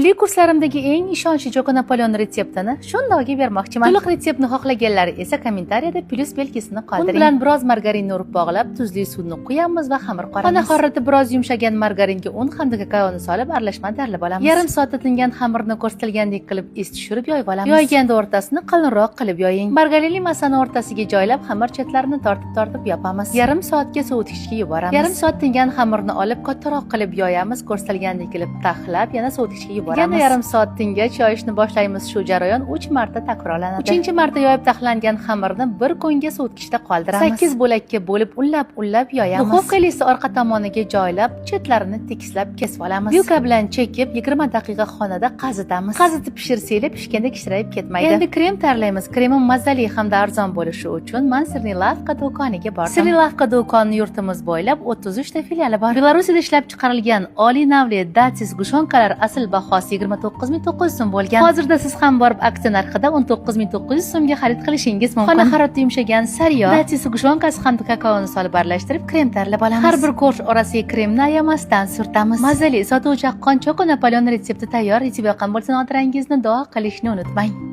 Milliy kurslarimdagi eng ishonchli Choco Napoleon retseptini shundoqga bermoqchiman. To'liq retseptni xohlaganlar esa kommentariyada plus belgisini qoldiring. Un bilan biroz margarinni urib bog'lab, tuzli suvni quyamiz va xamir qoramiz. Xona harorati biroz yumshagan margaringa un hamda kakaoni solib aralashma tayyorlab olamiz. Yarim soatda tingan xamirni ko'rsatilgandek qilib is tushirib yoyib olamiz. Yoyganda o'rtasini qalinroq qilib yoying. Margarinli massani o'rtasiga joylab, xamir chetlarini tortib yopamiz. Yarim soatga sovutgichga yuboramiz. Yarim soat tingan xamirni olib kattaroq qilib yoyamiz, ko'rsatilgandek qilib taxlab, yana sovutgichga yuboramiz. Yana yarim soat tingach yoyishni boshlaymiz. Shu jarayon 3 marta takrorlanadi. 3-marta yoyib taxlangan xamirni bir kunga sovutgichda qoldiramiz. 8 bo'lakka bo'lib unlab yoyamiz. Duxovkali esa orqa tomoniga joylab, chetlarini tekislab kesib olamiz. Yuka bilan chekib 20 daqiqa xonada qazitamiz. Qazitib pishirsanglar pishganda kichrayib ketmaydi. Endi krem tayyorlaymiz. Kremim mazali hamda arzon bo'lishi uchun men Sirli Lavka do'koniga bordim. Sirli Lavka do'koni yurtimiz bo'ylab 33 ta filiali bor. Belarusda ishlab chiqarilgan oliy navli Datis gushonkalar asl bahosi 29.900 so'm bo'lgan. Hozirda siz ham borib aksiya narxida 19.900 so'mga xarid qilishingiz mumkin. Xona harorati yumshagan sariyog, Datis gushonkasi hamda kakaoni solib aralashtirib krem tayyorlab olamiz. Har bir ko'rsh orasiga kremni ayamasdan surtamiz. Mazali sotuvchi Choco Napoleon retsepti tayyor. Yoqib yoqqan bo'lsa, xotirangizni duo qilishni unutmang.